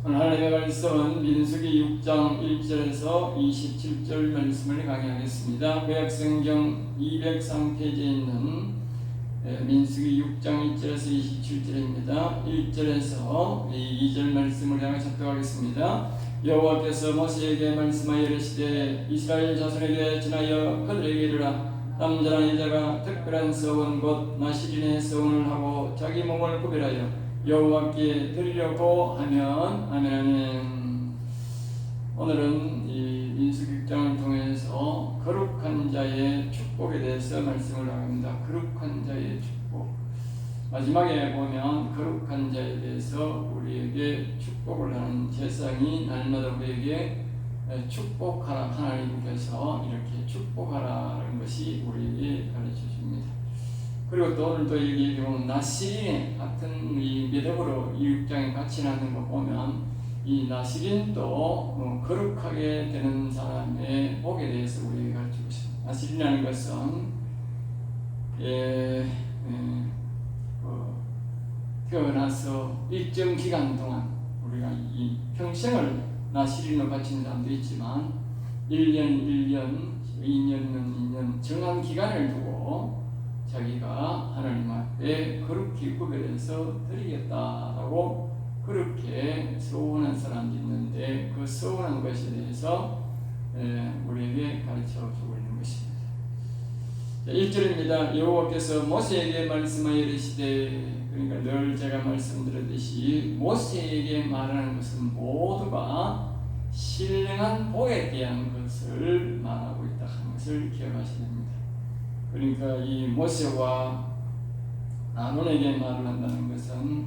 오늘 하나님의 말씀은 민수기 6장 1절에서 27절 말씀을 강의하겠습니다. 구약성경 203페이지에 있는 민수기 6장 1절에서 27절입니다. 1절에서 2절 말씀을 향해 작독하겠습니다. 여호와께서 모세에게 말씀하여 이르시되 이스라엘 자손에게 지나여 그들에게 이르라. 남자나 여자가 특별한 서원 곧 나시린의 서원을 하고 자기 몸을 구별하여 여호와께 드리려고 하면 아멘. 아멘. 오늘은 이 민수기 6장을 통해서 거룩한 자의 축복에 대해서 말씀을 합니다. 거룩한 자의 축복. 마지막에 보면 거룩한 자에 대해서 우리에게 축복을 하는 제사장이 날마다 우리에게 축복하라, 하나님께서 이렇게 축복하라는 것이 우리에게 가르쳐 줍니다. 그리고 또 오늘도 여기 보면 나시린 같은 이 매듭으로 이 6장에 같이 나는 거 보면 이 나시린도 거룩하게 되는 사람의 복에 대해서 우리에게 가르치고 있습니다. 나시린이라는 것은 태어나서 일정 기간 동안 우리가 이 평생을 나시린으로 바치는 사람도 있지만 1년, 2년은 2년 정한 기간을 두고 자기가 하나님 앞에 거룩히 구별해서 드리겠다라고 그렇게 서원한 사람이 있는데 그 서원한 것에 대해서 우리에게 가르쳐 주고 있는 것입니다. 1절입니다. 여호와께서 모세에게 말씀하여 이르시되, 그러니까 늘 제가 말씀드렸듯이 모세에게 말하는 것은 모두가 신령한 복에 대한 것을 말하고 있다 하는 것을 기억하셔야 됩니다. 그러니까 이 모세와 아론에게 말을 한다는 것은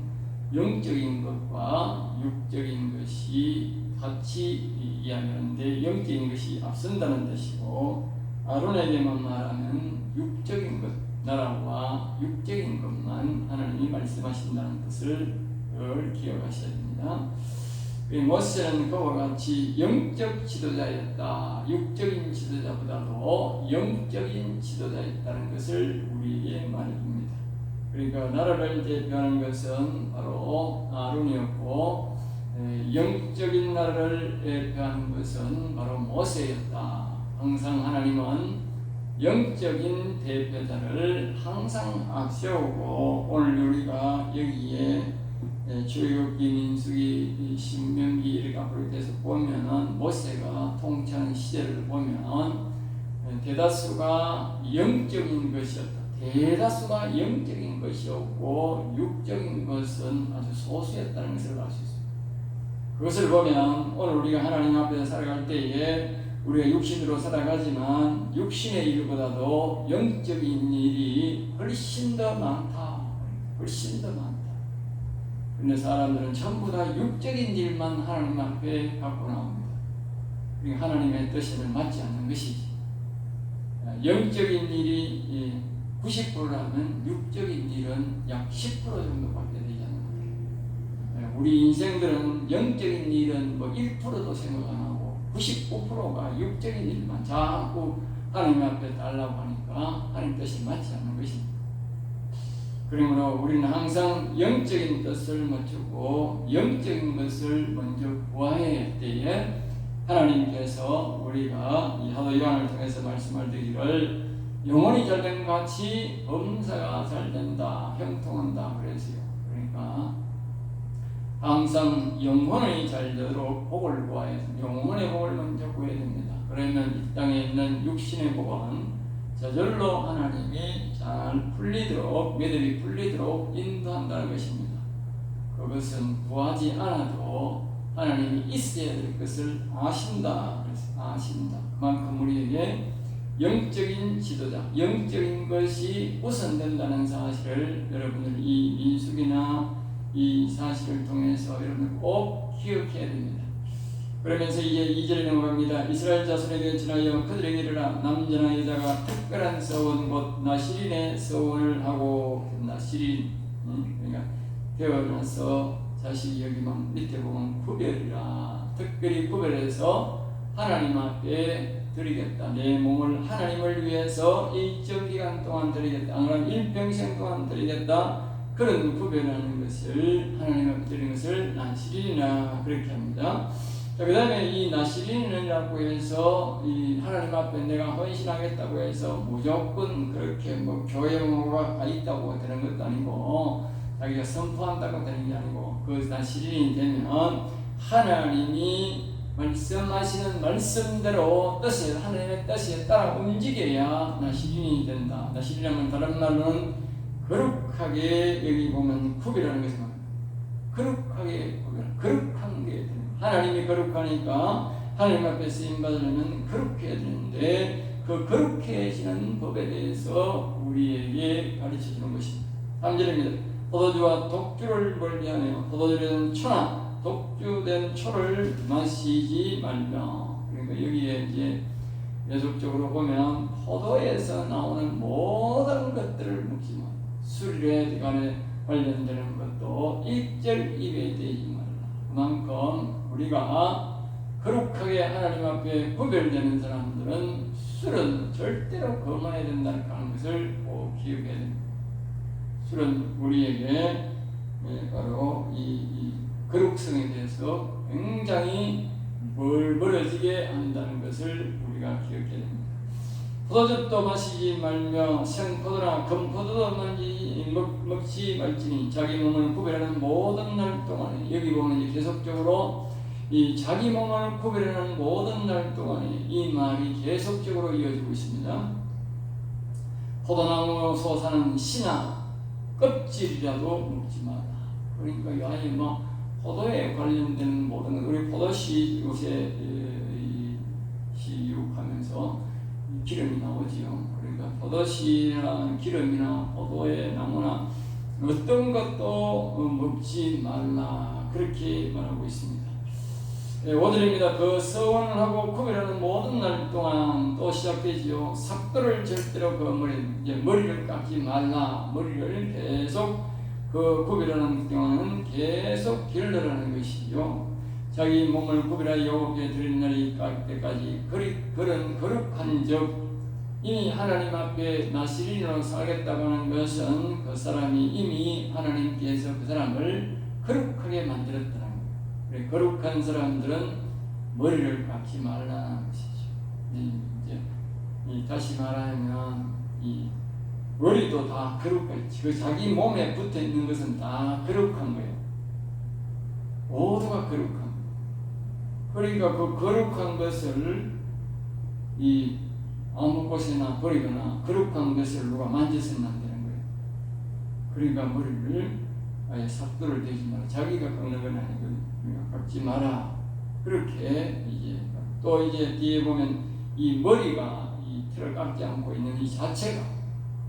영적인 것과 육적인 것이 같이 이야기하는데 영적인 것이 앞선다는 뜻이고, 아론에게만 말하면 육적인 것, 나라와 육적인 것만 하나님이 말씀하신다는 것을 늘 기억하셔야 됩니다. 모세는 그와 같이 영적 지도자였다. 육적인 지도자보다도 영적인 지도자였다는 것을 우리에게 말해줍니다. 그러니까 나라를 대표하는 것은 바로 아론이었고, 영적인 나라를 대표하는 것은 바로 모세였다. 항상 하나님은 영적인 대표자를 항상 앞세우고, 오늘 우리가 여기에 출애굽기, 민수기, 신명기 이렇게 앞으로 돼서 보면은 모세가 통치하는 시대를 보면 대다수가 영적인 것이었다. 대다수가 영적인 것이었고 육적인 것은 아주 소수였다는 것을 알 수 있습니다. 그것을 보면 오늘 우리가 하나님 앞에서 살아갈 때에 우리가 육신으로 살아가지만 육신의 일보다도 영적인 일이 훨씬 더 많다. 훨씬 더 많다. 근데 사람들은 전부 다 육적인 일만 하나님 앞에 갖고 나옵니다. 그러니까 하나님의 뜻에는 맞지 않는 것이지. 영적인 일이 90%라면 육적인 일은 약 10% 정도밖에 되지 않는 거예요. 우리 인생들은 영적인 일은 뭐 1%도 생각 안 하고 99%가 육적인 일만 자꾸 하나님 앞에 달라고 하니까 하나님 뜻이 맞지 않는 것입니다. 그러므로 우리는 항상 영적인 뜻을 맞추고 영적인 것을 먼저 구해야 할 때에 하나님께서 우리가 이 사도 요한을 통해서 말씀을 드리기를 영혼이 잘된 같이 범사가 잘된다, 형통한다 그랬어요. 그러니까 항상 영혼이 잘되도록 복을 구해야 됩니다. 영혼의 복을 먼저 구해야 됩니다. 그러면 이 땅에 있는 육신의 복은 저절로 하나님이 잘 풀리도록, 매듭이 풀리도록 인도한다는 것입니다. 그것은 구하지 않아도 하나님이 있어야 될 것을 아신다. 아신다. 그만큼 우리에게 영적인 지도자, 영적인 것이 우선된다는 사실을 여러분들 이 민수기나 이 사실을 통해서 여러분들 꼭 기억해야 됩니다. 그러면서 이제 2절에 넘어갑니다. 이스라엘 자손에게 지나여 그들에게 이르라. 남자나 여자가 특별한 서원 곧 나시린의 서원을 하고, 나시린 그러니까 태어나서 자식이 여기만 밑에 보면 구별이라, 특별히 구별해서 하나님 앞에 드리겠다. 내 몸을 하나님을 위해서 일정 기간 동안 드리겠다. 안 그러면 일평생 동안 드리겠다. 그런 구별하는 것을 하나님 앞에 드리는 것을 나시린이라 그렇게 합니다. 자, 그 다음에 이 나시린이라고 해서 이 하나님 앞에 내가 헌신하겠다고 해서 무조건 그렇게 뭐 교회 모가 가 있다고 되는 것도 아니고 자기가 선포한다고 되는 게 아니고 그 나시린이 되면 하나님이 말씀하시는 말씀대로 하나님의 뜻에 따라 움직여야 나시린이 된다. 나시린이라면 다른 말로는 거룩하게 여기 보면 구별하는 것이 말입니다. 거룩하게 거룩한 게 됩니다. 하나님이 거룩하니까 하나님 앞에 쓰임 받으려면 거룩해야 되는데 그 거룩해지는 법에 대해서 우리에게 가르쳐 주는 것입니다. 3절입니다. 포도주와 독주를 멀리하며 포도주는 초나 독주된 초를 마시지 말며. 그러니까 여기에 이제 계속적으로 보면 포도에서 나오는 모든 것들을 먹지 마. 술에 관련되는 것도 일절 입에 대지 말라. 그만큼 우리가 거룩하게 하나님 앞에 구별되는 사람들은 술은 절대로 거머해야 된다는 것을 꼭 기억해야 됩니다. 술은 우리에게 바로 이 거룩성에 대해서 굉장히 멀어지게 한다는 것을 우리가 기억해야 됩니다. 포도즙도 마시지 말며 생포도나 금포도도 먹지 말지니 자기 몸을 구별하는 모든 날 동안에. 여기 보면 이제 계속적으로 이 자기 몸을 구별하는 모든 날 동안에 이 말이 계속적으로 이어지고 있습니다. 포도나무 솟아는 씨나 껍질이라도 먹지 마라. 그러니까 아예 뭐 포도에 관련된 모든 우리 포도씨 요새 시육하면서 기름이 나오지요. 그러니까 포도씨나 기름이나 포도의 나무나 어떤 것도 먹지 말라 그렇게 말하고 있습니다. 5절입니다. 그 서원을 하고 구별하는 모든 날 동안 또 시작되지요. 삭도를 절대로 그 머리를 깎지 말라. 머리를 계속 그 구별하는 동안은 계속 길러라는 것이요. 자기 몸을 구별하여 여호와께 드리는 날이 갈 때까지 그런 거룩한 적 이미 하나님 앞에 나시린으로 살겠다고 하는 것은 그 사람이 이미 하나님께서 그 사람을 거룩하게 만들었다는 거예요. 거룩한 사람들은 머리를 깎지 말라는 것이죠. 이제 다시 말하면 이 머리도 다 거룩하지. 그 자기 몸에 붙어 있는 것은 다 거룩한 거예요. 모두가 거룩한 거예요. 그러니까 그 거룩한 것을 이 아무 곳에나 버리거나 거룩한 것을 누가 만져서는 안 되는 거예요. 그러니까 머리를 아예 삭도를 대지 마라. 자기가 깎는 건 아니고 깎지 마라. 그렇게 이제 또 이제 뒤에 보면 이 머리가 이 틀을 깎지 않고 있는 이 자체가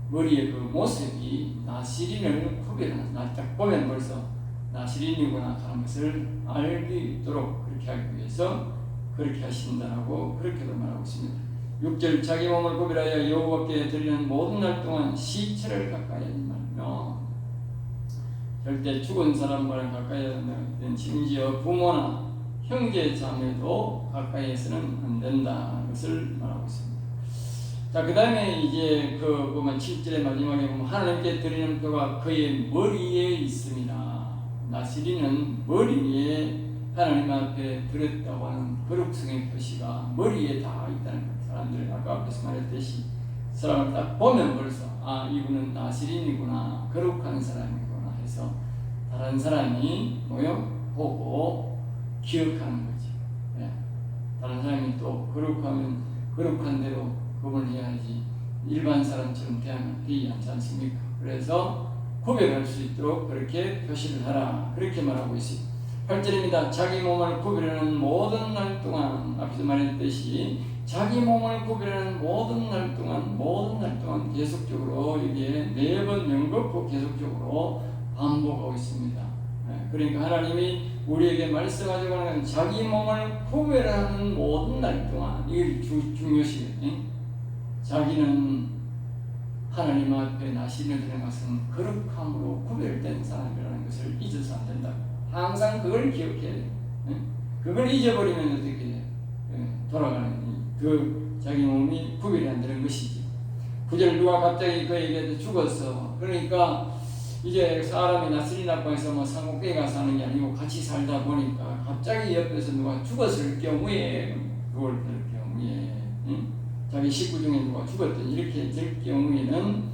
머리의 그 모습이 나시린을 구별하는 딱 보면 벌써 나시린이구나 하는 것을 알기 있도록 그렇게 하기 위해서 그렇게 하신다고 그렇게도 말하고 있습니다. 6절 자기 몸을 구별하여 여호와께 드리는 모든 날 동안 시체를 가까이 하지 말며. 절대 죽은 사람과는 가까이 하는 심지어 부모나 형제 자매도 가까이에서는 안 된다는 것을 말하고 있습니다. 자, 그 다음에 이제 그 보면 7절의 마지막에 보면 하나님께 드리는 표가 그의 머리에 있습니다. 나시린은 머리에 하나님 앞에 드렸다고 하는 거룩성의 표시가 머리에 다 있다는 것. 사람들이 아까 앞에서 말했듯이 사람을 딱 보면 벌써 이분은 나시린이구나, 거룩한 사람이구나 해서 다른 사람이 보고 기억하는 거지. 예. 다른 사람이 또 거룩하면 거룩한 대로 구분해야지 일반 사람처럼 대하면 되지 않지 않습니까? 그래서 구별할 수 있도록 그렇게 표시를 하라 그렇게 말하고 있습니다. 8절입니다. 자기 몸을 구별하는 모든 날 동안 앞에서 말했듯이 자기 몸을 구별하는 모든 날 동안 계속적으로 이게 4번 명곡고 계속적으로 반복하고 있습니다. 그러니까 하나님이 우리에게 말씀하자고 하는 건 자기 몸을 구별하는 모든 날 동안 이게 중요시거든요. 자기는 하나님 앞에 나시린을 드리는 것은 거룩함으로 구별된 사람이라는 것을 잊어서 안 된다. 항상 그걸 기억해야 돼요. 그걸 잊어버리면 어떻게 돼요? 돌아가는 그 자기 몸이 구별이 안 되는 것이지. 9절 누가 갑자기 그에게 죽었어. 그러니까 이제 사람이 나스린 낙방에서 뭐 산꼭대기가 사는 게 아니고 같이 살다 보니까 갑자기 옆에서 누가 죽었을 경우에 그걸 들 경우에 자기 식구 중에 누가 죽었든 이렇게 될 경우에는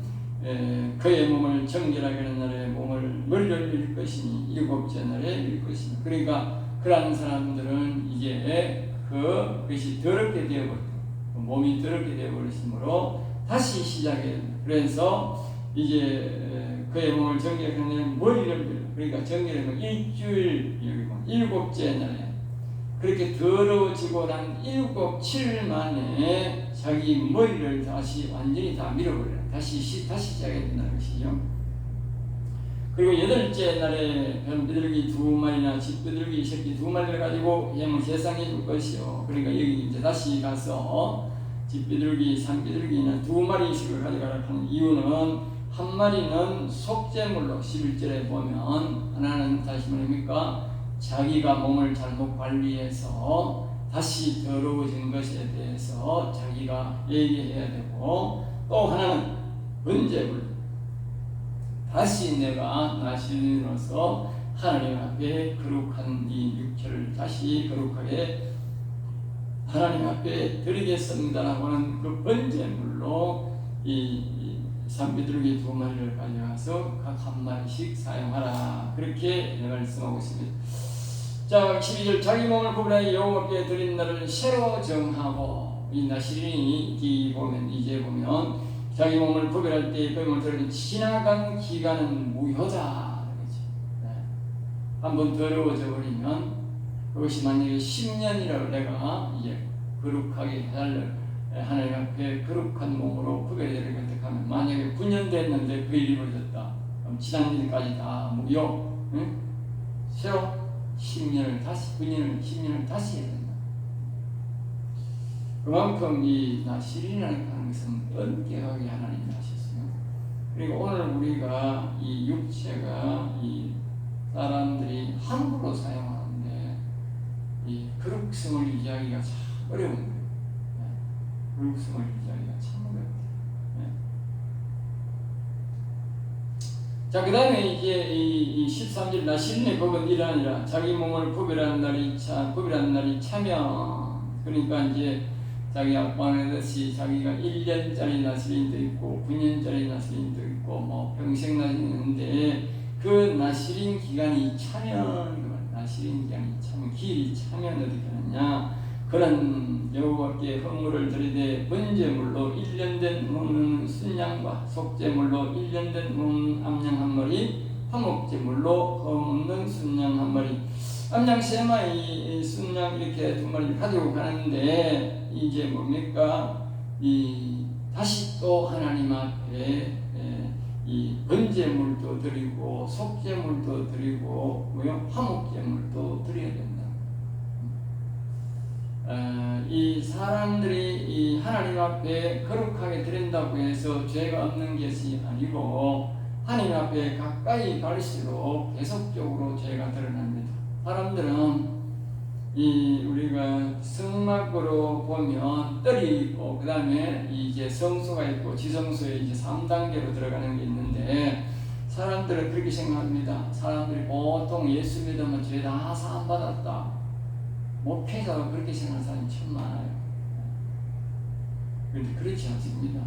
그의 몸을 정결하게 하는 날에 몸을 멀리 것이니 일곱째 날에 일 것이니 그러니까 그런 사람들은 이제 그것이 더럽게 되어버려 몸이 더럽게 되어버리므로 다시 시작해야 된다. 그래서 이제 그의 몸을 정결하는 머리를 그러니까 정결하면 일주일 일곱째 날에 그렇게 더러워지고 난 7 만에 자기 머리를 다시 완전히 다 밀어버려요. 다시 시작해야 된다는 것이죠. 그리고 8째 날에 변비둘기 2마리나 집비둘기 새끼 2마리를 가지고 예물 제사에 줄 것이요. 그러니까 여기 이제 다시 가서 집비둘기 3비둘기는 2마리씩을 가져가라 하는 이유는 한 마리는 속죄물로 11절에 보면 하나는 다시 뭐입니까? 자기가 몸을 잘못 관리해서 다시 더러워진 것에 대해서 자기가 얘기해야 되고 또 하나는 번제물 다시 내가 나시린으로서 하나님 앞에 거룩한 이 육체를 다시 거룩하게 하나님 앞에 드리겠습니다라고 하는 그 번제물로 이 산비둘기 2마리를 가져가서 각 한 마리씩 사용하라 그렇게 말씀하고 있습니다. 자 12절 자기 몸을 구분하여 여호와께 드린 날을 새로 정하고 이 나시린이 보면 이제 보면 자기 몸을 구별할 때 그 몸을 들은 지나간 기간은 무효다. 네. 한번 더러워져 버리면 그것이 만약에 10년이라고 내가 이제 거룩하게 해달라 하나님 앞에 거룩한 몸으로 구별되는 것을 하면 만약에 9년 됐는데 그 일이 벌어졌다. 그럼 지난 일까지 다 무효. 응? 새로 10년을 다시 10년을 다시 해야 된다. 그만큼 이 나시린이라는 것은 엄격하게 하나님이 하셨어요. 그리고 오늘 우리가 이 육체가 이 사람들이 함부로 사용하는데 이 거룩성을 유지하기가 참 어려운 거예요. 거룩성을 유지하기가 참 어렵다. 자, 그 다음에 이제 이 13절 나시린의 법은 이러하니라 자기 몸을 구별하는 날이 차면 그러니까 이제 자기 아빠하듯이 자기가 1년짜리 나시린도 있고 9년짜리 나시린도 있고 뭐 평생 나시린이 있는데 그 나시린 기간이 차면 나시린 기간이 차면 기일이 차면 어떻게 하느냐 그런 여호와께 헌물을 드리되 번제물로 1년 된 먹는 순양과 속죄물로 1년 된 먹는 암양 한 마리 화목제물로 먹는 순양 한 마리 암양 3마리 순양 이렇게 2마리를 가지고 가는데 이제 뭡니까 이 다시 또 하나님 앞에 이 번제물도 드리고 속죄물도 드리고 화목제물도 드려야 된다. 이 사람들이 이 하나님 앞에 거룩하게 드린다고 해서 죄가 없는 것이 아니고 하나님 앞에 가까이 갈수록 계속적으로 죄가 드러납니다. 사람들은 이 우리가 성막으로 보면 뜰이 있고 그 다음에 이제 성소가 있고 지성소에 이제 3단계로 들어가는 게 있는데 사람들은 그렇게 생각합니다. 사람들이 보통 예수 믿으면 죄 다 사함 받았다. 목회자가 그렇게 생각하는 사람이 참 많아요. 그런데 그렇지 않습니다.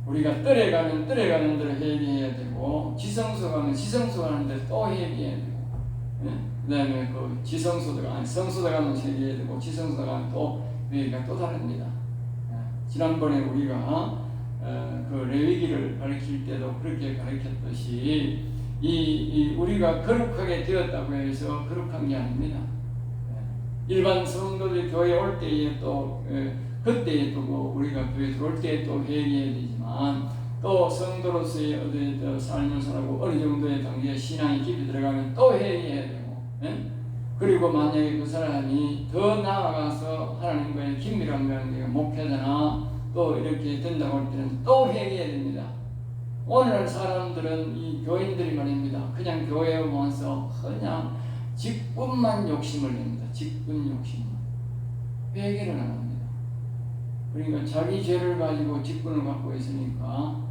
우리가 뜰에 가면 뜰에 가는 대로 회개해야 되고 지성소 가면 지성소 가는 대로 또 회개해야 되고 그 다음에 그 지성소도 가면 성소도 가면 회개해야 되고 지성소 가면 또 회개가 또 다릅니다. 지난번에 우리가 그 레위기를 가르칠 때도 그렇게 가르쳤듯이 이 우리가 거룩하게 되었다고 해서 거룩한 게 아닙니다. 일반 성도들이 교회 올 때에 또 그때에 또 뭐 우리가 교회 들어올 때에 또 회개해야 되지만 또 성도로서의 어디 삶을 살고 어느 정도의 단계에 신앙이 깊이 들어가면 또 회개해야 되고 그리고 만약에 그 사람이 더 나아가서 하나님과의 긴밀한 관계가 목회자나 또 이렇게 된다고 할 때는 또 회개해야 됩니다. 오늘날 사람들은 이 교인들이 말입니다. 그냥 교회에 와서 그냥 직분만 욕심을 냅니다. 직분 욕심만. 회개를 안 합니다. 그러니까 자기 죄를 가지고 직분을 갖고 있으니까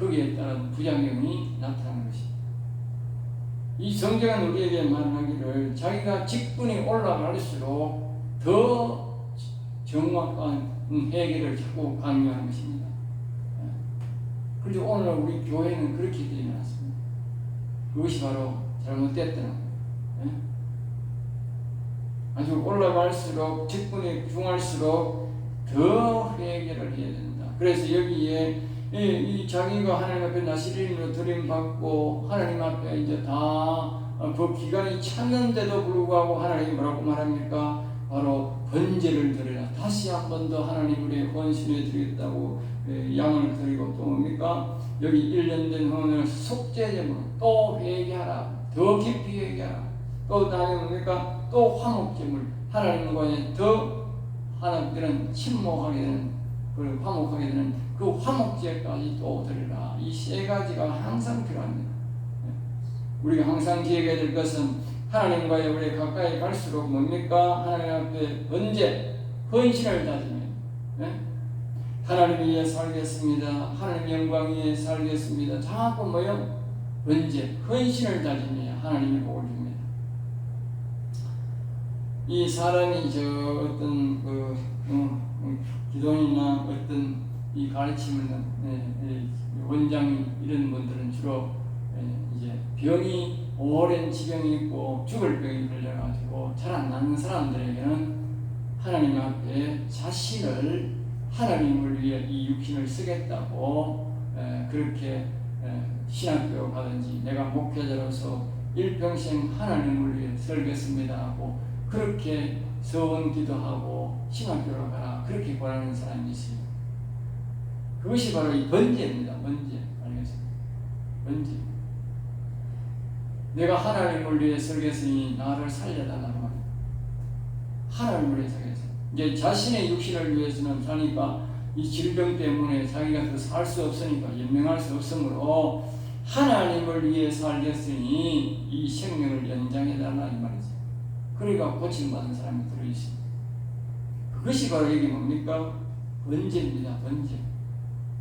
거기에 따른 부작용이 나타나는 것입니다. 이 성경은 우리에게 말하기를 자기가 직분이 올라갈수록 더 정확한 해결을 자꾸 강요하는 것입니다. 그런데 오늘 우리 교회는 그렇게 되지 않았습니다. 그것이 바로 잘못됐다는 거예요. 아주 올라갈수록 직분이 중할수록 더 회개를 해야 된다. 그래서 여기에 이 자기가 하나님 앞에 나시린으로 드림받고 하나님 앞에 이제 다 그 기간이 찼는데도 불구하고 하나님이 뭐라고 말합니까? 바로 번제를 드리라. 다시 한 번 더 하나님의 헌신해 드리겠다고 양을 드리고 또 뭡니까? 여기 1년 된 후에 속죄제물로 또 회개하라. 더 깊이 회개하라. 또 다음에 뭡니까? 또 화목제물. 하나님과의 더 하나님들은 침묵하게 되는 그 화목하게 되는 그 화목제까지 또 드리라. 이 세 가지가 항상 필요합니다. 우리가 항상 기억해야 될 것은 하나님과의 우리 가까이 갈수록 뭡니까? 하나님 앞에 번제, 헌신을 다지며 하나님 위해 살겠습니다. 하나님 영광 위해 살겠습니다. 자꾸 뭐요? 번제, 헌신을 다지며 하나님의 복을 줍니다. 이 사람이 저 어떤 기도인이나 어떤 이 가르침을 원장이 이런 분들은 주로 이제 병이 오랜 지병이 있고 죽을 병이 걸려가지고 잘 안 낫는 사람들에게는 하나님 앞에 자신을 하나님을 위해 이 육신을 쓰겠다고 그렇게 신학교 가든지 내가 목회자로서 일평생 하나님을 위해 살겠습니다 하고 그렇게 서원 기도하고 신학교로 가라 그렇게 권하는 사람이 있어요. 그것이 바로 이 번제입니다. 번제. 알겠습니다. 번제. 내가 하나님을 위해 살겠으니 나를 살려달라고 말합니다. 하나님을 위해 살겠어요. 이제 자신의 육신을 위해서는 자니까 이 질병 때문에 자기가 더 살 수 없으니까 연명할 수 없으므로 하나님을 위해 살겠으니 이 생명을 연장해달라 이 말이죠. 그러니까 고침받은 사람이 들어있습니다. 그것이 바로 이게 뭡니까? 번제입니다. 번제.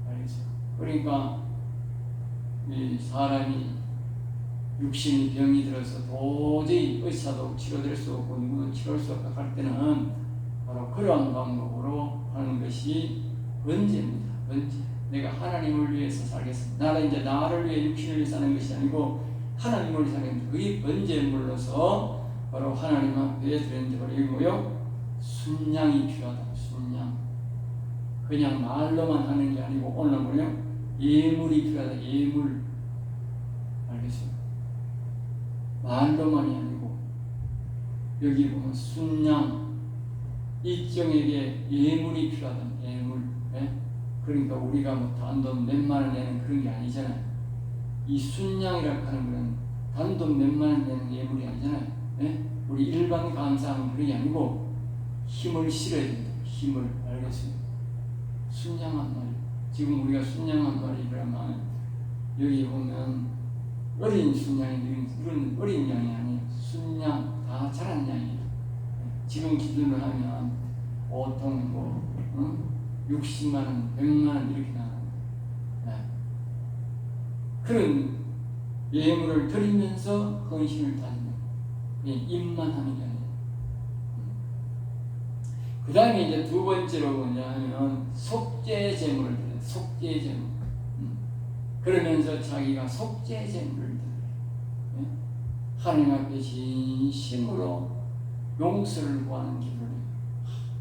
알겠죠? 그러니까 이 사람이 육신이 병이 들어서 도저히 의사도 치료될 수 없고 누구도 치료할 수 없다 할 때는 바로 그러한 방법으로 하는 것이 번제입니다. 번제. 내가 하나님을 위해서 살겠습니다. 나는 이제 나를 위해 육신을 위해 사는 것이 아니고 하나님을 위해 살겠습니다. 그게 번제물로서 바로 하나님 앞에 드리는 바로 이거요. 순양이 필요하다. 순양. 그냥 말로만 하는 게 아니고 오늘 뭐요? 예물이 필요하다. 예물. 알겠어요? 말로만이 아니고 여기 보면 순양 일정에게 예물이 필요하다. 예물. 예? 그러니까 우리가 뭐 단돈 몇만 원 내는 그런 게 아니잖아요. 이 순양이라고 하는 것은 단돈 몇만 원 내는 예물이 아니잖아요. 예? 우리 일반 감사하는 그런 게 아니고 힘을 실어야 된다. 힘을. 알겠습니다. 순양한 말이. 지금 우리가 순양한 말이 그러면 여기 보면 어린 순양이 이런 어린 양이 아니에요. 순양 다 자란 양이에요. 지금 기준으로 하면 보통 뭐 60만 원, 100만 원 이렇게 나옵니다. 네. 그런 예물을 드리면서 헌신을 다지는 입만 하는 게 아니에요. 그 다음에 이제 두 번째로 뭐냐 하면 속죄 제물을 드려요. 속죄 제물. 그러면서 자기가 속죄 제물을 드려요. 네? 하나님 앞에 진심으로 용서를 구하는 기도를 해요.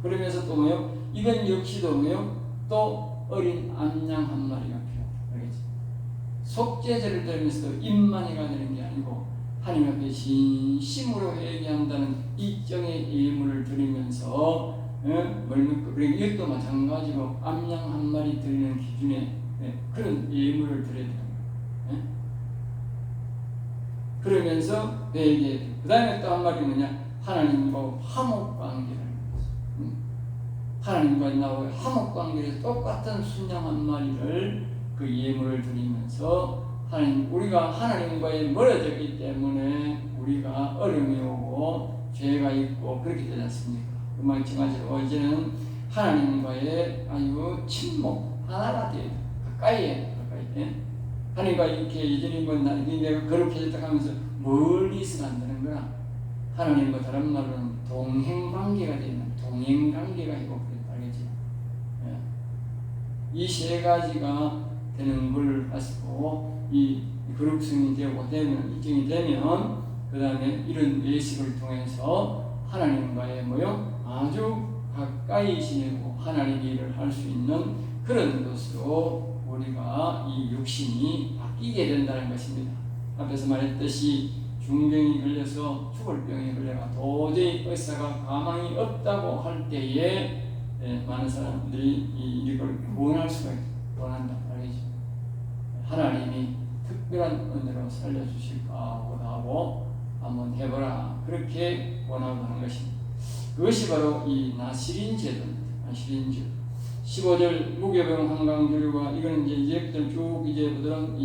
그러면서 또 뭐요? 이건 역시도 뭐요? 또 어린 암양 한 마리가 필요하다. 알겠지? 속죄제를 드리면서도 입만이가 되는 게 아니고 하나님 앞에 진심으로 회개한다는 일정의 예물을 드리면서 그리고 이것도 마찬가지로 암양 한 마리 드리는 기준에 그런 예물을 드려야 되는 거예요. 그러면서 회개. 그 다음에 또 한 마리 뭐냐? 하나님과 화목관계를 하나님과 나와의 화목관계에서 똑같은 순양 한 마리를 그 예물을 드리면서 하나님 우리가 하나님과의 멀어졌기 때문에 우리가 어려움이 오고 죄가 있고 그렇게 되지 않습니까? 그 마찬가지로 이제는 하나님과의 아주 친목 하나가 돼요. 가까이에 하나님과 이렇게 이전에 뭐 내가 거룩해졌다 하면서 멀리서 안 되는 거야. 하나님과 다른 말로는 동행관계가 되는 동행관계가 있고 그랬다. 알겠지? 이 세 가지가 되는 걸 가지고 이 거룩성이 되고 되면 입증이 되면 그 다음에 이런 예식을 통해서 하나님과의 아주 가까이 지내고 하나님 일을 할 수 있는 그런 것으로 우리가 이 육신이 바뀌게 된다는 것입니다. 앞에서 말했듯이 중병이 걸려서 죽을 병에 걸려가 도저히 의사가 가망이 없다고 할 때에 많은 사람들이 이걸 원할 수가 있다. 원한다. 알겠죠? 하나님이 특별한 은혜로 살려주실까 하고 한번 해보라. 그렇게 원하고 하는 것입니다. 그것이 바로 이 나시린 제도입니다. 나시린 제도. 15절 무교병 한강교류가 이거는 이제부터 쭉 보도록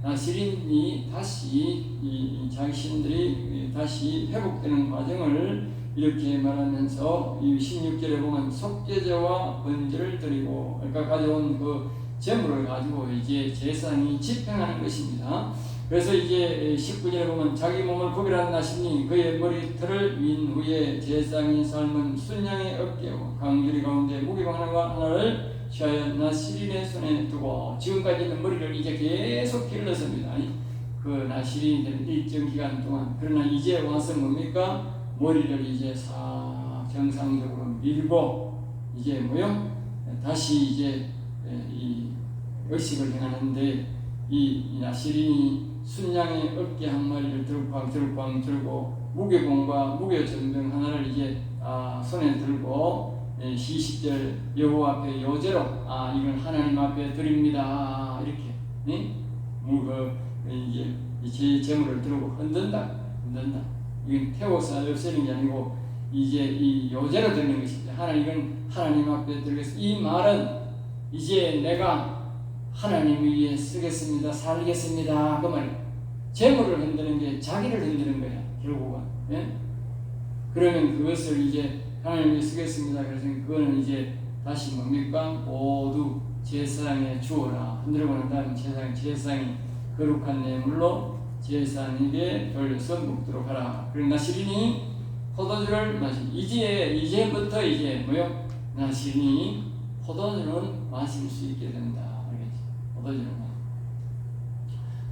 나시린이 다시 이 자신들이 다시 회복되는 과정을 이렇게 말하면서 이 16절에 보면 속죄제와 번제를 드리고 그러니까 가져온 그 제물을 가지고 제사장이 집행하는 것입니다. 그래서 19절에 보면 자기 몸을 구별한 나시니 그의 머리털을 민 후에 제사장이 삶은 순양의 어깨와 강주리 가운데 무게방 하나를 취하여 나시린의 손에 두고 지금까지는 머리를 계속 길렀습니다. 그 나시린이 되는 일정 기간 동안. 그러나 이제 와서 뭡니까? 머리를 싹 정상적으로 밀고 다시 이 의식을 행하는데 이 나시린이 순양의 어깨 한 마리를 들고 무교봉과 무교전병 하나를 손에 들고 20절 여호와 앞에 요제로 이건 하나님 앞에 드립니다. 이렇게 제 제물을 들고 흔든다. 이건 태워서 쓰는 게 아니고 이 요제로 드리는 것입니다. 이건 하나님 앞에 드리겠습니다. 이 말은 이제 내가 하나님 위에 쓰겠습니다. 살겠습니다. 그 말이에요. 재물을 흔드는 게 자기를 흔드는 거야. 결국은. 그러면 그것을 하나님 위에 쓰겠습니다. 그래서 그거는 다시 뭡니까? 모두 제사장에 주어라. 흔들고 난 다음 제사장이 거룩한 뇌물로 제사장에게 돌려서 묵도록 하라. 그리고 나시린이 포도주를 이제부터 나시린이 포도주는 마실 수 있게 된다.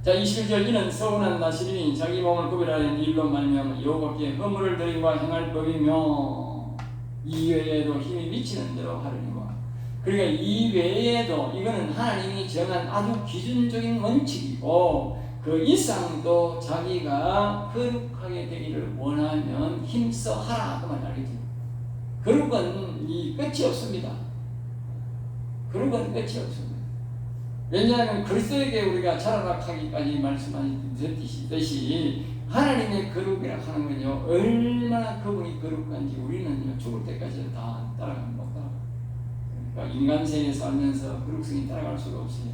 자 21절 이는 서운한 나시린이 자기 몸을 구별하는 일로 말미암아 여호와께 허물을 드림과 행할 법이며 이외에도 힘이 미치는 대로 하려니와. 그러니까 이외에도 이거는 하나님이 정한 아주 기준적인 원칙이고 그 이상도 자기가 거룩하게 되기를 원하면 힘써 하라. 그 말 알겠죠? 거룩은 끝이 없습니다. 거룩은 끝이 없습니다. 왜냐하면 그리스도에게 우리가 자라나가기까지 말씀하셨듯이 하나님의 거룩이라 하는 건요 얼마나 그분이 거룩한지 우리는요 죽을 때까지 다 따라가는 겁니다. 그러니까 인간생에 살면서 거룩성이 따라갈 수가 없어요.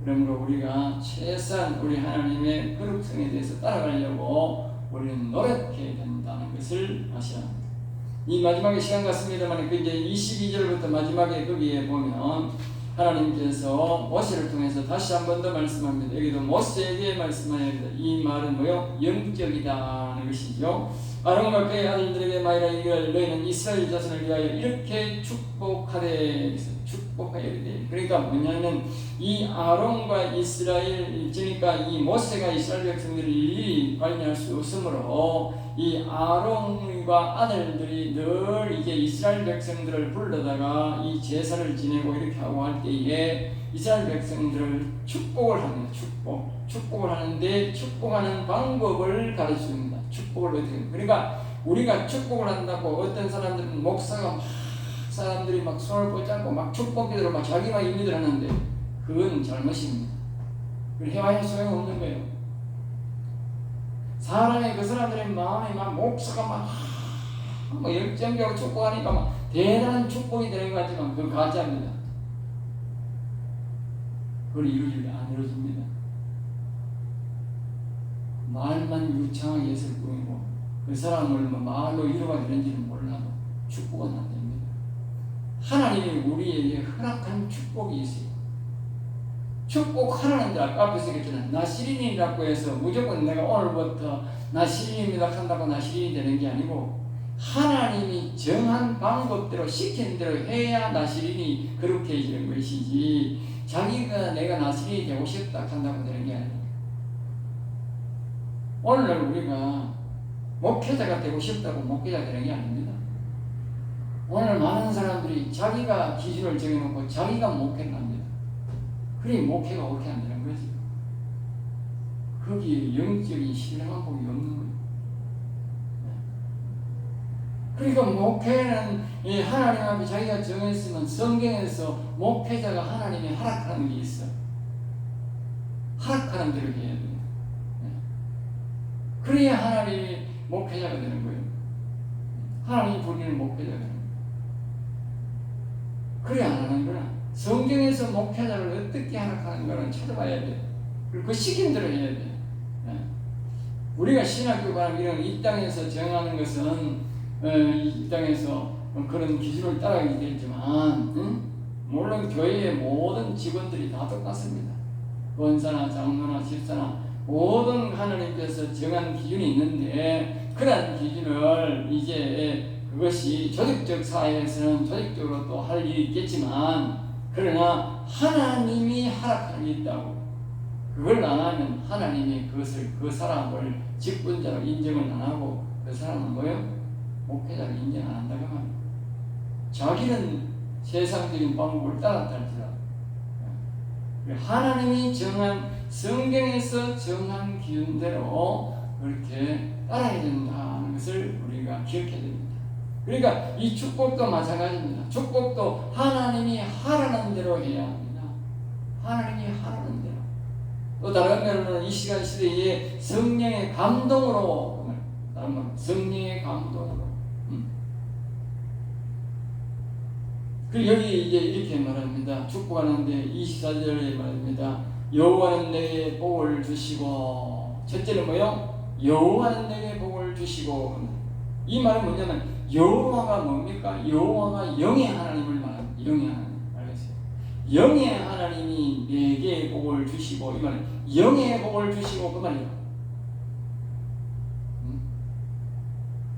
그러므로 우리가 최소한 우리 하나님의 거룩성에 대해서 따라가려고 우리는 노력해야 된다는 것을 아셔야 합니다. 이 마지막에 시간 같습니다만 22절부터 마지막에 거기에 보면 하나님께서 모세를 통해서 다시 한 번 더 말씀합니다. 여기도 모세에게 말씀합니다. 이 말은 영적이다는 것이죠. 아론과 그의 아들들에게 말하라. 이걸 너희는 이스라엘 자손을 위하여 이렇게 축복하되 그러니까 뭐냐면 이 아론과 이스라엘 그러니까 이 모세가 이스라엘 백성들을 일일이 관리할 수 없으므로 이 아론과 아들들이 늘 이스라엘 백성들을 불러다가 이 제사를 지내고 이렇게 하고 할 때에 이스라엘 백성들을 축복을 합니다. 축복을 하는데 축복하는 방법을 가르칩니다. 축복을 어떻게 그러니까 우리가 축복을 한다고 어떤 사람들은 목사가 사람들이 손을 뻗잡고 축복기도를 자기만 임의들 하는데 그건 잘못입니다. 해와야 소용없는 거예요. 사람의 그 사람들의 마음이 목사가 열정적으로 축복하니까 대단한 축복이 되는 것 같지만 그건 가짜입니다. 그건 안 이루어집니다. 말만 유창하게 했을 뿐이고 그 사람을 말로 이루어가 되는지는 몰라도 축복은 안 됩니다. 하나님이 우리에게 허락한 축복이 있어요. 축복하라는 줄 아까 앞에서 얘기했잖아요. 나시린이라고 해서 무조건 내가 오늘부터 나시린입니다 한다고 나시린이 되는 게 아니고 하나님이 정한 방법대로 시킨 대로 해야 나시린이 그렇게 해지는 것이지 자기가 내가 나시린이 되고 싶다 한다고 되는 게 아니에요. 오늘날 우리가 목회자가 되고 싶다고 목회자가 되는 게 아닙니다. 오늘 많은 사람들이 자기가 기준을 정해놓고 자기가 목회를 합니다. 그러니 목회가 옳게 안 되는 거지. 거기에 영적인 신뢰한 복이 없는 거예요. 그러니까 목회는 하나님 앞에 자기가 정했으면 성경에서 목회자가 하나님이 허락하는 게 있어. 허락하는 대로 해야 돼요. 그래야 하나님이 목회자가 되는 거예요. 하나님이 부르는 목회자가 되는 거예요. 그래 안 하는 거나 성경에서 목회자를 어떻게 허락하는가를 찾아봐야 돼요. 그리고 그 시킨 대로 해야 돼요. 우리가 신학교가 이런 이 땅에서 정하는 것은 이 땅에서 그런 기준을 따라가게 되지만 물론 교회의 모든 직원들이 다 똑같습니다. 권사나 장로나 집사나 모든 하나님께서 정한 기준이 있는데 그런 기준을 이제 그것이 조직적 사회에서는 조직적으로 또 할 일이 있겠지만 그러나 하나님이 허락하는 게 있다고 그걸 안 하면 하나님이 그것을 그 사람을 직분자로 인정을 안 하고 그 사람은 뭐요? 목회자를 인정 안 한다고 합니다. 자기는 세상적인 방법을 따랐다 할지라도 하나님이 정한 성경에서 정한 기준대로 그렇게 따라야 된다는 것을 우리가 기억해야 됩니다. 그러니까 이 축복도 마찬가지입니다. 축복도 하나님이 하라는 대로 해야 합니다. 하나님이 하라는 대로. 또 다른 면으로는 이 시간 시대에 성령의 감동으로 다른 말 성령의 감동으로 그 여기 이제 이렇게 말합니다. 축복하는데 24절에 말합니다. 여호와는 내게 복을 주시고 첫째는 뭐요? 여호와는 내게 복을 주시고 이 말은 뭐냐면 여호와가 뭡니까? 여호와가 영의 하나님을 말합니다. 영의 하나님 알겠어요? 영의 하나님이 내게 복을 주시고 이 말은 영의 복을 주시고 그 말이에요.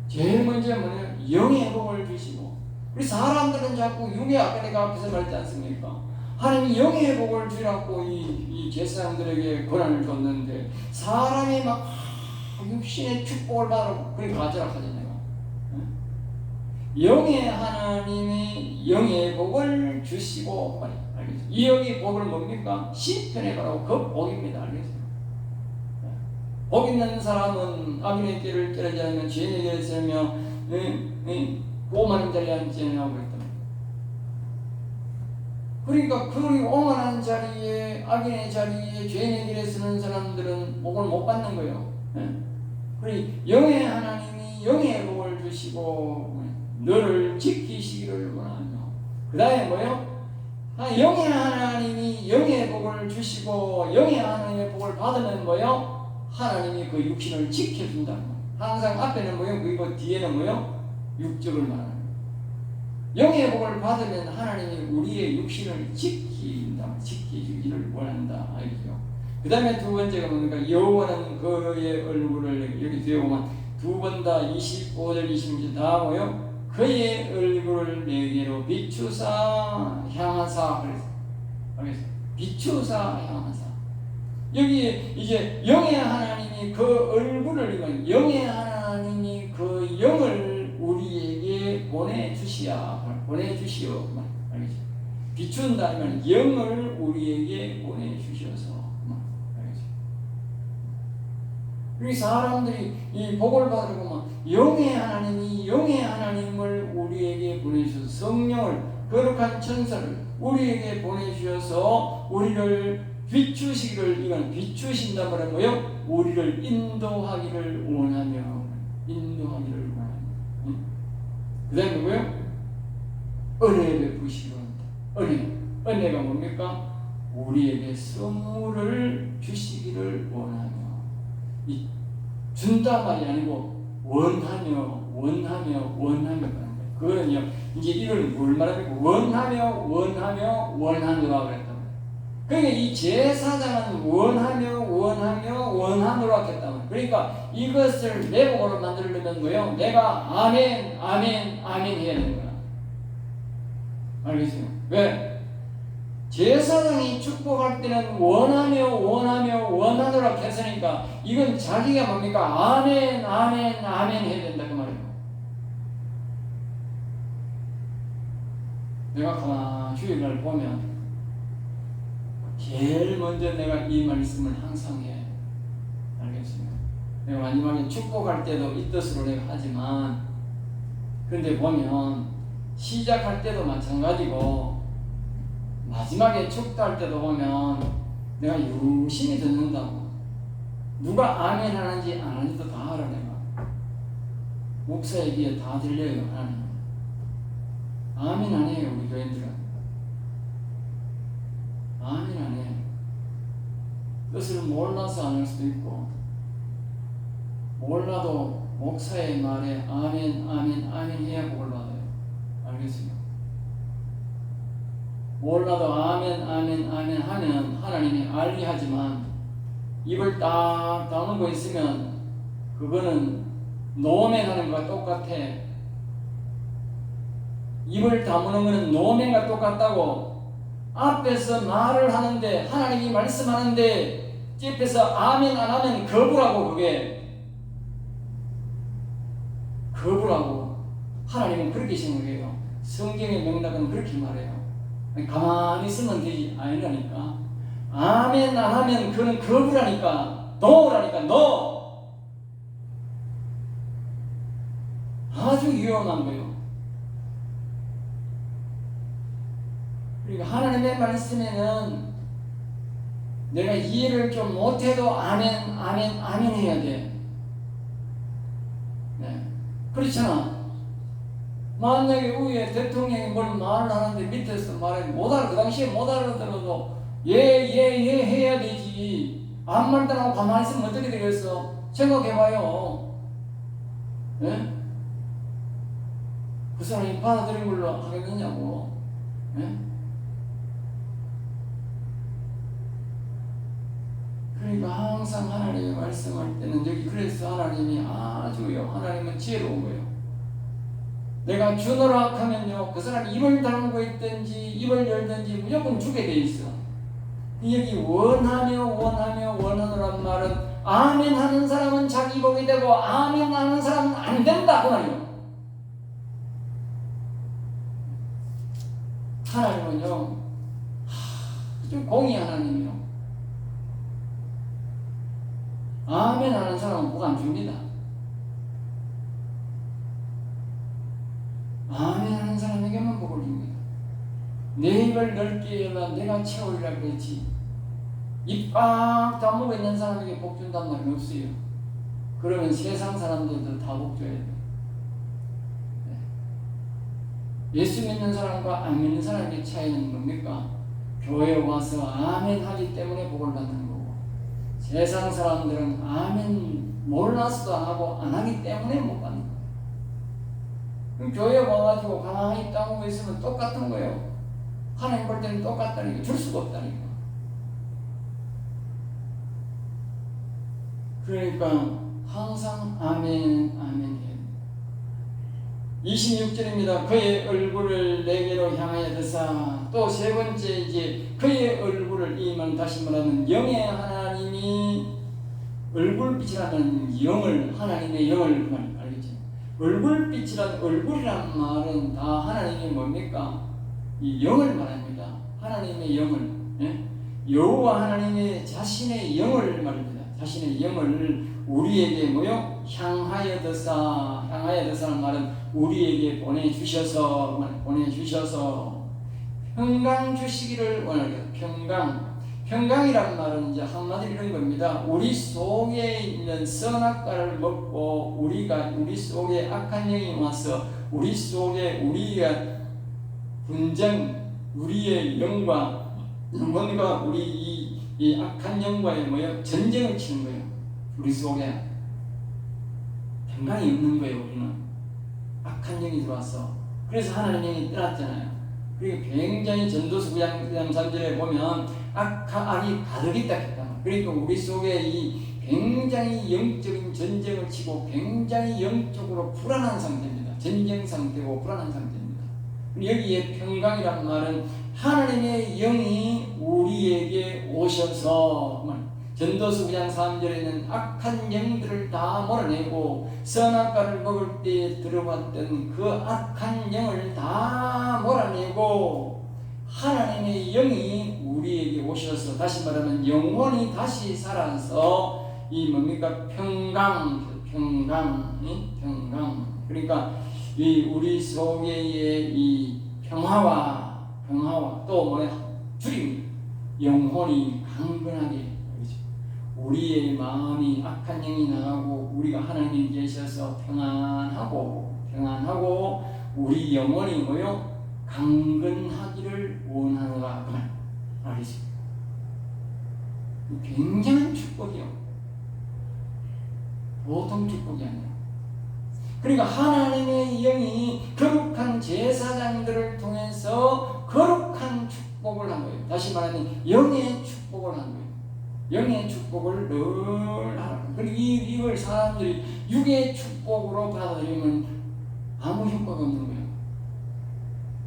제일 먼저 뭐냐? 영의 복을 주시고 우리 사람들은 자꾸 육의 아까 내가 앞에서 말했지 않습니까? 하나님이 영의 복을 주라고 이 제사장들에게 권한을 줬는데 사람이 막 육신의 축복을 받으라고 그렇게 가져라 하지 내가. 영의 하나님이 영의 복을 주시고 말이야. 알겠죠? 이 영의 복을 뭡니까? 시편에 가라고 그 복입니다. 알겠어요? 복 있는 사람은 악인의 길을 따르지 않으면 죄인의 길을 쓰며 오만한 자리에 앉지 않으라고 했다. 그러니까 그 오만한 자리에 악인의 자리에 죄인의 길에 서는 사람들은 복을 못 받는 거예요. 그러니 영의 하나님이 영의 복을 주시고 너를 지키시기를 원하며 그 다음에 뭐요? 영의 하나님이 영의 복을 주시고 영의 하나님의 복을 받으면 뭐요? 하나님이 그 육신을 지켜준다. 항상 앞에는 뭐요? 그리고 뒤에는 뭐요? 육적을 말하는 영의 복을 받으면 하나님이 우리의 육신을 지킨다. 지키기를 원한다. 알겠죠? 그 다음에 두 번째가 뭡니까? 여호와는 그의 얼굴을 여기 뒤에 보면 두 번 다 25절 26절 다 뭐요? 그의 얼굴을 내게로 비추사 향하사 그래서 알겠어요? 비추사 향하사 여기 이제 영의 하나님이 그 얼굴을 영의 하나님이 그 영을 우리에게 보내주시오. 알겠죠? 비춘다 하면 영을 우리에게 보내주셔서 알겠죠? 우리 사람들이 이 복을 받으려고 막 영의 하나님이 영의 하나님을 우리에게 보내주셔서 성령을 거룩한 천사를 우리에게 보내주셔서 우리를 비추시기를 이건 비추신다 말하면 뭐요? 우리를 인도하기를 원하며 그 다음에 뭐요? 은혜 베푸시기로 한다. 은혜가 뭡니까? 우리에게 선물을 주시기를 원하며 이 준다 말이 아니고 원하며 하는 거예요. 그거는요 이제 이걸 뭘 말하는 원하며 원하느라 그랬단 말이에요. 그러니까 이 제사장은 원함으로 하겠다 말이에요. 그러니까 이것을 내복으로 만들려면 뭐예요? 내가 아멘 해야 되는 거야. 알겠어요? 왜? 제사장이 축복할 때는 원하노라 했으니까 이건 자기가 뭡니까? 아멘 해야 된다 그 말이에요. 내가 가만히 주일날 보면 제일 먼저 내가 이 말씀을 항상 해. 알겠습니다. 내가 마지막에 축복할 때도 이 뜻으로 내가 하지만 근데 보면 시작할 때도 마찬가지고 마지막에 축도할 때도 보면 내가 유심히 듣는다고. 누가 아멘 하는지 안 하는지도 다 알아 내가. 목사의 귀에 다 들려요 하나님. 아멘 안 해요 우리 교인들은. 아멘 안 해요. 뜻을 몰라서 안 할 수도 있고 몰라도 목사의 말에 아멘 해야 복을 받아요. 알겠어요? 몰라도 아멘 하면 하나님이 알게 하지만 입을 딱 다물고 있으면 그거는 노멘 하는 것과 똑같아. 입을 다무는 것은 노멘과 똑같다고. 앞에서 말을 하는데 하나님이 말씀하는데 옆에서 아멘 안 하면 거부라고. 그게 거부라고. 하나님은 그렇게 생각해요. 성경의 맥락은 그렇게 말해요. 가만히 있으면 되지 아니라니까. 아멘 안 하면 그는 거부라니까. 노라니까. 노. 아주 위험한 거예요. 그러니까 하나님의 말씀에는 내가 이해를 좀 못해도 아멘 해야 돼. 네. 그렇잖아. 만약에 위에 대통령이 뭘 말을 하는데 밑에서 말해 그 당시에 못 알아들어도 예 해야 되지. 아무 말도 안 하고 가만히 있으면 어떻게 되겠어? 생각해봐요. 네? 그 사람이 받아들인 걸로 하겠느냐고. 네? 그러니까 항상 하나님이 말씀할 때는 여기 그래서 하나님이 아주요. 하나님은 지혜로운 거예요. 내가 주노라 하면요 그 사람이 입을 다물고 있든지 입을 열든지 무조건 주게 돼 있어. 여기 원하노란 말은 아멘 하는 사람은 자기 복이 되고 아멘 하는 사람은 안 된다 그 말이에요. 하나님은요 좀 공의 하나님이요. 아멘 하는 사람은 복 안 줍니다. 아멘 하는 사람에게만 복을 줍니다. 내 입을 넓게 열라 내가 채우리라 그랬지. 입 꽉 다물고 있는 사람에게 복 준단 말은 없어요. 그러면 세상 사람들도 다 복 줘야 돼. 예수 믿는 사람과 안 믿는 사람의 차이는 뭡니까? 교회에 와서 아멘 하기 때문에 복을 받는 거고 세상 사람들은 아멘 몰라서도 안 하고 안 하기 때문에 못 받는 거예요. 그럼 교회에 와가지고 가만히 따고 있으면 똑같은 거예요. 하나님 볼 때는 똑같다니까. 줄 수가 없다니까. 그러니까 항상 아멘 해요. 26절입니다. 그의 얼굴을 내게로 향하여 드사. 또 세 번째 이제 그의 얼굴을 이 말 다시 말하면 영의 하나님이 얼굴빛이라는 영을 하나님의 영을 그 말 알겠죠? 얼굴이란 말은 다 하나님이 뭡니까? 이 영을 말합니다. 하나님의 영을. 예? 여호와 하나님의 자신의 영을 말합니다. 자신의 영을 우리에게 뭐요? 향하여 드사는 말은 우리에게 보내주셔서 평강 주시기를 원하겠다. 평강이란 말은 이제 한마디로 이런 겁니다. 우리 속에 있는 선악과를 먹고 우리 속에 악한 영이 와서 우리 속에 우리가 분쟁, 우리의 영과 우리 이 악한 영과의 뭐예요? 전쟁을 치는 거예요. 우리 속에 평강이 없는 거예요. 우리는 악한 영이 들어와서. 그래서 하나님 영이 떠났잖아요. 그리고 굉장히 전도서 9장 3절에 보면 악이 가득 있다 했단 말이에요. 그러니까 우리 속에 이 굉장히 영적인 전쟁을 치고 굉장히 영적으로 불안한 상태입니다. 전쟁 상태고 불안한 상태입니다. 여기에 평강이란 말은 하나님의 영이 우리에게 오셔서 전도서 9장 3절에는 악한 영들을 다 몰아내고 선악과를 먹을 때 들어봤던 그 악한 영을 다 몰아내고 하나님의 영이 우리에게 오셔서 다시 말하면 영혼이 다시 살아서 이 뭡니까? 평강. 그러니까 이 우리 속에의 이 평화와 또 뭐야? 줄임 영혼이 강건하게 우리의 마음이 악한 영이 나가고 우리가 하나님이 계셔서 평안하고 우리 영혼이 뭐요? 강건하기를 원하노라. 그 말 알겠습니다. 굉장한 축복이요. 보통 축복이 아니에요. 그러니까 하나님의 영이 거룩한 제사장들을 통해서 거룩한 축복을 한 거예요. 다시 말하면 영의 축복을 한 거예요. 영의 축복을 늘 하라. 그리고 이걸 사람들이 육의 축복으로 받아들이면 아무 효과가 없는 거예요.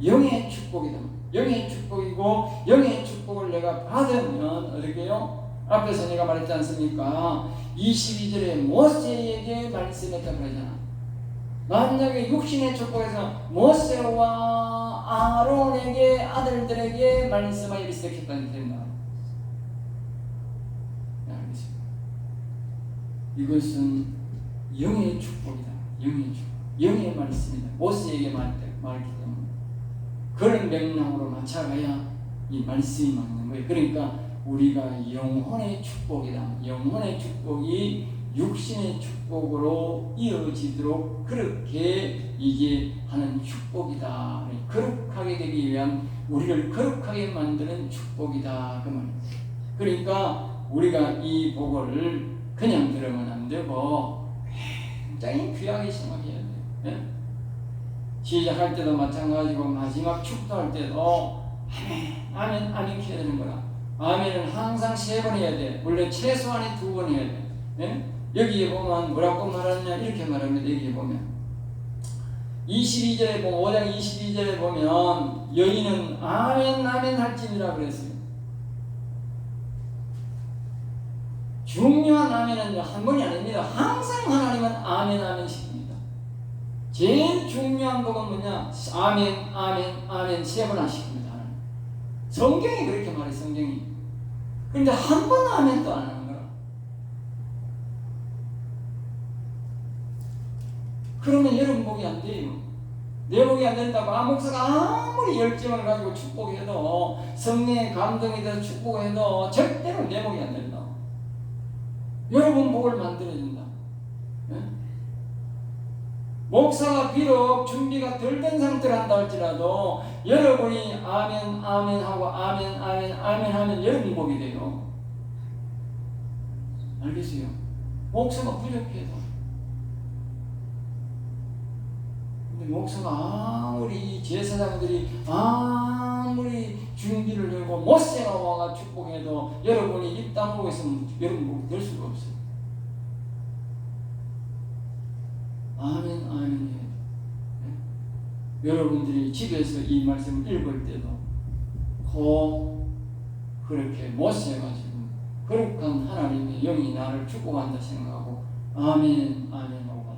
영의 축복이다. 영의 축복이고 영의 축복을 내가 받으면 어떻게 해요? 앞에서 내가 말했지 않습니까? 22절에 모세에게 말씀했다 그러잖아. 만약에 육신의 축복에서 모세와 아론에게 아들들에게 말씀하여 이르시겠다는 된다. 알겠습니다. 이것은 영의 축복이다. 영의 말씀이다. 모세에게 말했기 때문에 그런 맥락으로 맞춰가야 이 말씀이 맞는 거예요. 그러니까 우리가 영혼의 축복이다. 영혼의 축복이 육신의 축복으로 이어지도록 그렇게 이게 하는 축복이다. 거룩하게 되기 위한 우리를 거룩하게 만드는 축복이다. 그 말이에요. 그러니까 우리가 이 복을 그냥 들으면 안 되고 굉장히 귀하게 생각해야 돼요. 네? 시작할 때도 마찬가지고 마지막 축도할 때도 아멘 해야 되는 거라. 아멘은 항상 3번 해야 돼. 원래 최소한이 2번 해야 돼. 네? 여기에 보면 뭐라고 말하느냐 이렇게 말합니다. 여기에 보면 22절에 보면 5장 22절에 보면 여인은 아멘 할지니라 그랬어요. 중요한 아멘은 한 번이 아닙니다. 항상 하나님은 아멘 시킵니다. 제일 중요한 복은 뭐냐? 아멘 3번 하십니다. 성경이 그렇게 말해. 성경이. 그런데 한 번 아멘도 안 하는 거야. 그러면 여러분 복이 안 돼요. 내 복이 안 된다고 목사가 아무리 열정을 가지고 축복해도 성령의 감동이 돼서 축복해도 절대로 내 복이 안 된다. 여러분 복을 만들어준다. 네? 목사가 비록 준비가 덜 된 상태를 한다 할지라도 여러분이 아멘 하고 아멘 하면 여러분 복이 돼요. 알겠어요? 목사가 부족해도. 근데 목사가 아무리 제사장들이 아무리 준비를 하고 모세가 와가 축복해도 여러분이 입 다물고 있으면 여러분 복이 될 수가 없어요. 아멘 해야 돼요. 네? 여러분들이 집에서 이 말씀을 읽을 때도 꼭 그렇게 모세가지고 거룩한 하나님의 영이 나를 축복한다 생각하고 아멘 하고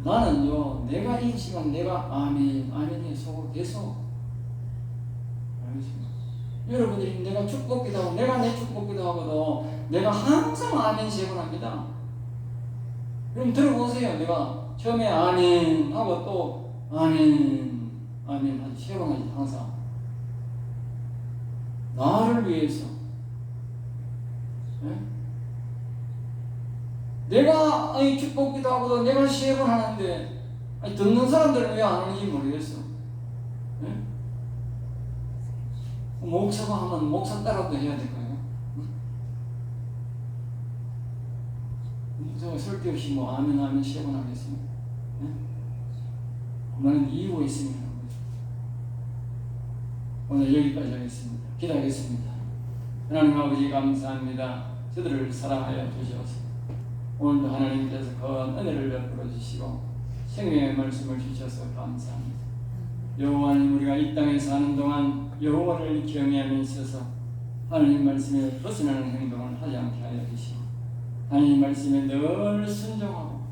나는요 내가 이 시간 내가 아멘에 속을 계속 알겠습니다. 여러분들이 내가 축복기도 하고 내가 내 축복기도 하고도 내가 항상 아멘 3번 합니다. 그럼 들어보세요. 내가 처음에 아멘 하고 또 아멘 한 3번 하지. 항상 나를 위해서. 네? 내가 축복기도 하고도 내가 3번 하는데 듣는 사람들은 왜 안 하는지 모르겠어. 네? 목사가 하면 목사 따라도 해야 될까요? 쓸데없이 아멘 3번 하겠습니다. 네? 그만한 이유가 있으면 하는 거죠. 오늘 여기까지 하겠습니다. 기도하겠습니다. 하나님 아버지 감사합니다. 저들을 사랑하여 주시옵소서. 오늘도 하나님께서 큰 은혜를 베풀어 주시고 생명의 말씀을 주셔서 감사합니다. 여호와님, 우리가 이 땅에 사는 동안 여호와를 경외하며 있어서 하나님 말씀에 벗어나는 행동을 하지 않게 하여 주시고 하나님 말씀에 늘 순종하고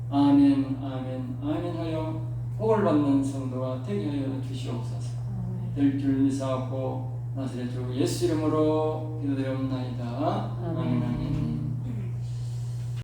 아멘 아멘 아멘 하여 복을 받는 성도가 되게 하여 주시옵소서. 될 줄 믿사옵고 나사렛 주 예수 이름으로 기도드리옵나이다. 아멘 아멘.